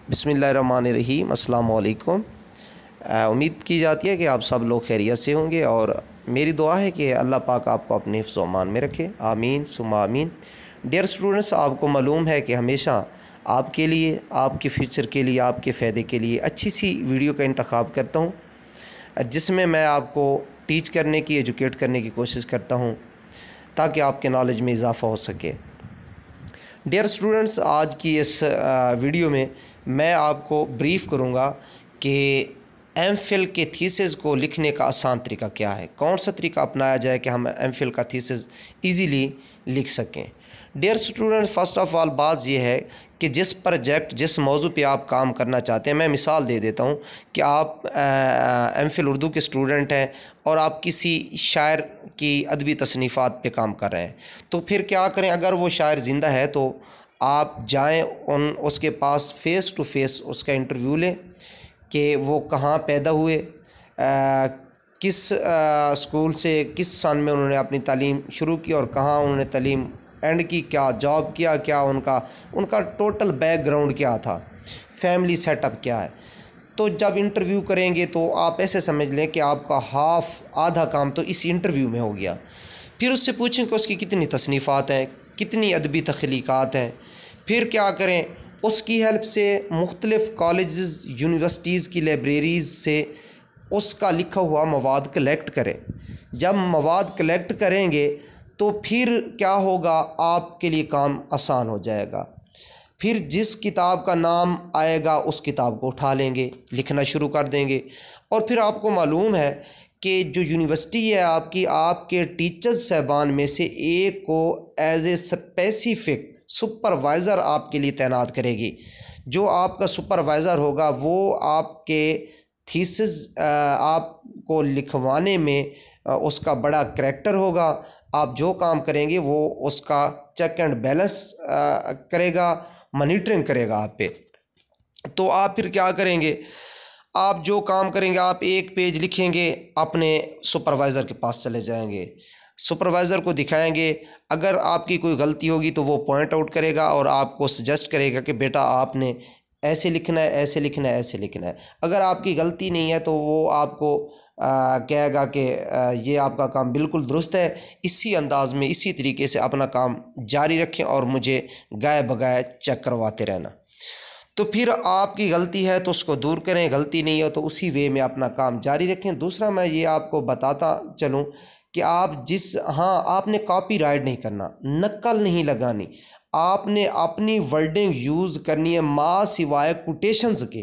बिस्मिल्लाहिर्रहमानिर्रहीम अस्सलाम वालेकुम। उम्मीद की जाती है कि आप सब लोग खैरियत से होंगे और मेरी दुआ है कि अल्लाह पाक आपको अपने हिफ्ज़ व अमान में रखे। आमीन सुम्मा आमीन। डियर स्टूडेंट्स, आपको मालूम है कि हमेशा आपके लिए, आपके फ्यूचर के लिए, आपके फ़ायदे के लिए अच्छी सी वीडियो का इंतखाब करता हूँ, जिसमें मैं आपको टीच करने की, एजुकेट करने की कोशिश करता हूँ ताकि आपके नॉलेज में इजाफ़ा हो सके। डियर स्टूडेंट्स, आज की इस वीडियो में मैं आपको ब्रीफ़ करूँगा कि एमफिल के थीसिस को लिखने का आसान तरीका क्या है, कौन सा तरीका अपनाया जाए कि हम एमफिल का थीसिस इजीली लिख सकें। Dear student, first of all बात यह है कि जिस प्रोजेक्ट, जिस मौजू पे आप काम करना चाहते हैं, मैं मिसाल दे देता हूँ कि आप एमफिल उर्दू के स्टूडेंट हैं और आप किसी शायर की अदबी तसनीफ़ात पे काम कर रहे हैं, तो फिर क्या करें, अगर वो शायर ज़िंदा है तो आप जाएं उसके पास फ़ेस टू फेस उसका इंटरव्यू लें कि वो कहाँ पैदा हुए, किस स्कूल से किस सन में उन्होंने अपनी तालीम शुरू की और कहाँ उन्होंने तालीम एंड की, क्या जॉब किया, क्या उनका टोटल बैकग्राउंड क्या था, फैमिली सेटअप क्या है। तो जब इंटरव्यू करेंगे तो आप ऐसे समझ लें कि आपका आधा काम तो इस इंटरव्यू में हो गया। फिर उससे पूछें कि उसकी कितनी तसनीफ़ात हैं, कितनी अदबी तख्लीक़ात हैं। फिर क्या करें, उसकी हेल्प से मुख्तलिफ़ कॉलेजेस, यूनिवर्सिटीज़ की लाइब्रेरीज़ से उसका लिखा हुआ मवाद कलेक्ट करें। जब मवाद कलेक्ट करेंगे तो फिर क्या होगा, आपके लिए काम आसान हो जाएगा। फिर जिस किताब का नाम आएगा उस किताब को उठा लेंगे, लिखना शुरू कर देंगे। और फिर आपको मालूम है कि जो यूनिवर्सिटी है आपकी, आपके टीचर्स साहबान में से एक को एज ए स्पेसिफिक सुपरवाइज़र आपके लिए तैनात करेगी। जो आपका सुपरवाइज़र होगा वो आपके थीसिस आपको लिखवाने में उसका बड़ा करैक्टर होगा। आप जो काम करेंगे वो उसका चेक एंड बैलेंस करेगा, मॉनिटरिंग करेगा आप पे। तो आप फिर क्या करेंगे, आप जो काम करेंगे, आप एक पेज लिखेंगे, अपने सुपरवाइज़र के पास चले जाएंगे, सुपरवाइज़र को दिखाएंगे। अगर आपकी कोई गलती होगी तो वो पॉइंट आउट करेगा और आपको सजेस्ट करेगा कि बेटा आपने ऐसे लिखना है, ऐसे लिखना है, ऐसे लिखना है। अगर आपकी गलती नहीं है तो वो आपको कहेगा कि ये आपका काम बिल्कुल दुरुस्त है, इसी अंदाज़ में, इसी तरीके से अपना काम जारी रखें और मुझे गाए बगाए चेक करवाते रहना। तो फिर आपकी गलती है तो उसको दूर करें, गलती नहीं है तो उसी वे में अपना काम जारी रखें। दूसरा मैं ये आपको बताता चलूँ कि आपने कॉपीराइट नहीं करना, नकल नहीं लगानी, आपने अपनी वर्डिंग यूज़ करनी है माँ सिवाय कोटेशंस के।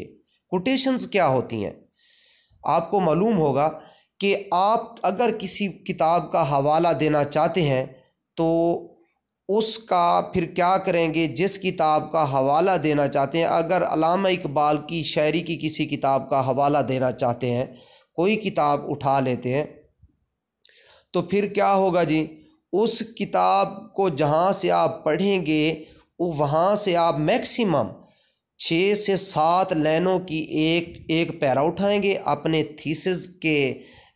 कोटेशंस क्या होती हैं, आपको मालूम होगा कि आप अगर किसी किताब का हवाला देना चाहते हैं तो उसका फिर क्या करेंगे, जिस किताब का हवाला देना चाहते हैं, अगर अल्लामा इकबाल की शायरी की किसी किताब का हवाला देना चाहते हैं, कोई किताब उठा लेते हैं, तो फिर क्या होगा जी, उस किताब को जहाँ से आप पढ़ेंगे वहाँ से आप मैक्सिमम 6 से 7 लाइनों की एक पैरा उठाएंगे, अपने थीसिस के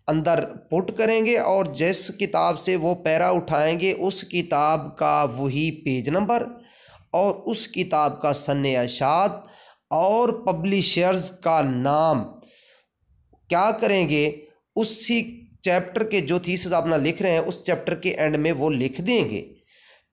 अंदर पुट करेंगे और जिस किताब से वो पैरा उठाएंगे उस किताब का वही पेज नंबर और उस किताब का सन्ने अशात और पब्लिशर्स का नाम क्या करेंगे, उसी चैप्टर के जो थीसिस अपना लिख रहे हैं उस चैप्टर के एंड में वो लिख देंगे,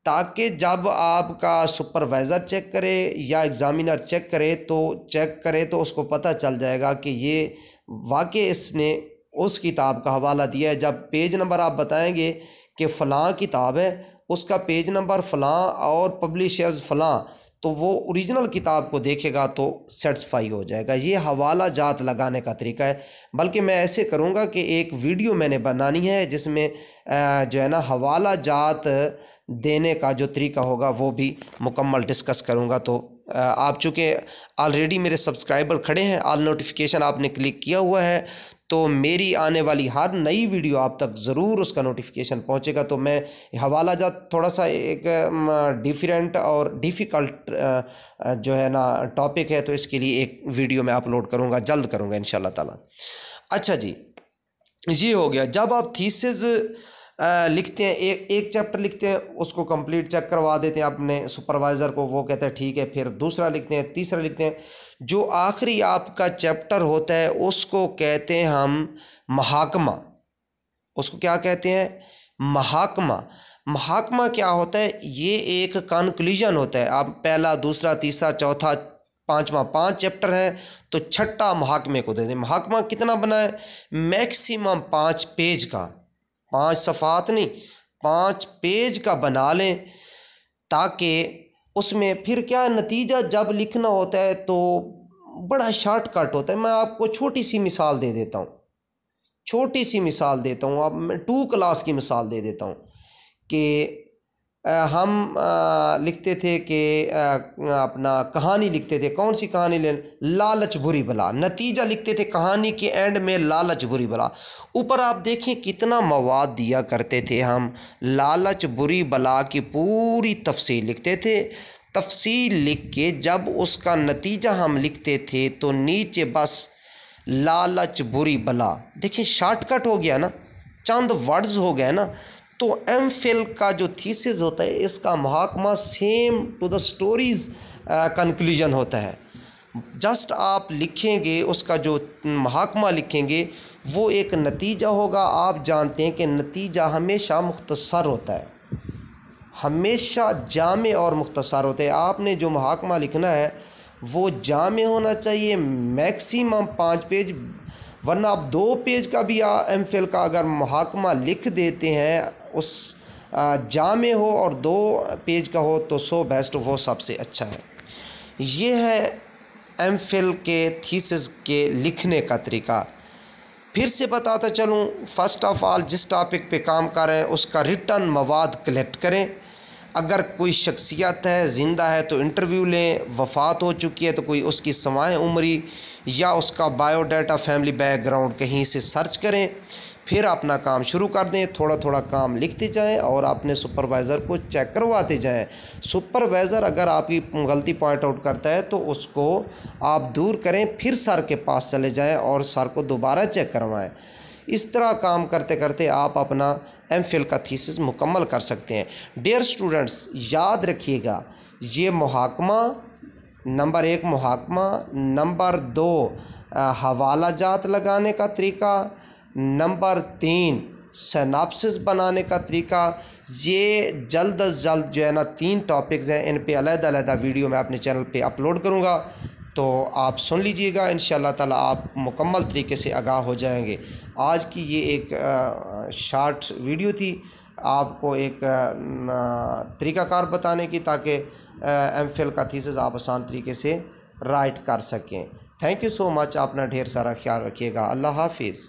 ताकि जब आपका सुपरवाइज़र चेक करे या एग्ज़ामिनर चेक करे तो उसको पता चल जाएगा कि ये वाकई इसने उस किताब का हवाला दिया है। जब पेज नंबर आप बताएंगे कि फ़लाँ किताब है, उसका पेज नंबर फ़लाँ और पब्लिशर्स फ़लाँ, तो वो ओरिजिनल किताब को देखेगा तो सेटिस्फाई हो जाएगा। ये हवाला जात लगाने का तरीका है। बल्कि मैं ऐसे करूँगा कि एक वीडियो मैंने बनानी है जिसमें जो है ना हवाला जात देने का जो तरीका होगा वो भी मुकम्मल डिस्कस करूँगा। तो आप चूँकि ऑलरेडी मेरे सब्सक्राइबर खड़े हैं, ऑल नोटिफिकेशन आपने क्लिक किया हुआ है, तो मेरी आने वाली हर नई वीडियो आप तक ज़रूर उसका नोटिफिकेशन पहुंचेगा। तो मैं हवाला जात थोड़ा सा एक डिफरेंट और डिफ़िकल्ट जो है ना टॉपिक है, तो इसके लिए एक वीडियो मैं अपलोड करूँगा, जल्द करूँगा इंशाल्लाह ताला। अच्छा जी, ये हो गया। जब आप थीसिस लिखते हैं, एक चैप्टर लिखते हैं, उसको कंप्लीट चेक करवा देते हैं अपने सुपरवाइज़र को, वो कहते हैं ठीक है, फिर दूसरा लिखते हैं, तीसरा लिखते हैं। जो आखिरी आपका चैप्टर होता है उसको कहते हैं हम महाकमा। उसको क्या कहते हैं? महाकमा। महाकमा क्या होता है? ये एक कंक्लूजन होता है। आप पहला, दूसरा, तीसरा, चौथा, पांचवा, 5 चैप्टर हैं तो छठा महाकमे को दे दें। महाकमा कितना बना है? मैक्सिमम 5 पेज का, 5 सफ़ात नहीं, 5 पेज का बना लें, ताकि उसमें फिर क्या नतीजा जब लिखना होता है तो बड़ा शॉर्टकट होता है। मैं आपको छोटी सी मिसाल दे देता हूँ, छोटी सी मिसाल देता हूँ। अब मैं 2 क्लास की मिसाल दे देता हूँ कि हम लिखते थे कि अपना कहानी लिखते थे। कौन सी कहानी ले? लालच बुरी बला। नतीजा लिखते थे कहानी के एंड में लालच बुरी बला। ऊपर आप देखें कितना मवाद दिया करते थे हम। लालच बुरी बला की पूरी तफसील लिखते थे। तफसील लिख के जब उसका नतीजा हम लिखते थे तो नीचे बस लालच बुरी बला। देखिए शॉर्टकट हो गया ना, चंद वर्ड्स हो गए ना। तो एमफिल का जो थीसिस होता है इसका महाकमा same to the stories conclusion होता है। जस्ट आप लिखेंगे, उसका जो महाकमा लिखेंगे वो एक नतीजा होगा। आप जानते हैं कि नतीजा हमेशा मुख्तसर होता है, हमेशा जामे और मुख्तसर होते हैं। आपने जो महाकमा लिखना है वो जामे होना चाहिए, मैक्सिमम 5 पेज, वरना आप 2 पेज का भी एमफिल का अगर महाकमा लिख देते हैं, उस जामे हो और 2 पेज का हो तो सो बेस्ट, वो सबसे अच्छा है। ये है एमफिल के थीसिस के लिखने का तरीका। फिर से बताता चलूँ, फ़र्स्ट ऑफ़ ऑल जिस टॉपिक पे काम कर रहे हैं उसका रिटर्न मवाद कलेक्ट करें। अगर कोई शख्सियत है, ज़िंदा है तो इंटरव्यू लें, वफ़ात हो चुकी है तो कोई उसकी सवाए उम्री या उसका बायोडाटा, फैमिली बैकग्राउंड कहीं से सर्च करें, फिर अपना काम शुरू कर दें। थोड़ा थोड़ा काम लिखते जाएं और अपने सुपरवाइज़र को चेक करवाते जाएं। सुपरवाइज़र अगर आपकी गलती पॉइंट आउट करता है तो उसको आप दूर करें, फिर सर के पास चले जाएं और सर को दोबारा चेक करवाएं। इस तरह काम करते करते आप अपना एमफिल का थीसिस मुकम्मल कर सकते हैं। डियर स्टूडेंट्स, याद रखिएगा, ये मुहाकमा नंबर 1 मुहाकमा, नंबर 2 हवाला जात लगाने का तरीका, नंबर 3 सिनॉप्सिस बनाने का तरीका। ये जल्द अज जल्द जो है ना 3 टॉपिक्स हैं, इन पे अलग-अलग वीडियो मैं अपने चैनल पे अपलोड करूँगा, तो आप सुन लीजिएगा। इंशाअल्लाह ताला आप मुकम्मल तरीके से आगाह हो जाएंगे। आज की ये एक शॉर्ट वीडियो थी, आपको एक तरीक़ाकार बताने की, ताकि एमफिल का थीसिस आप आसान तरीके से राइट कर सकें। Thank you so much. अपना ढेर सारा ख्याल रखिएगा। अल्लाह हाफिज़।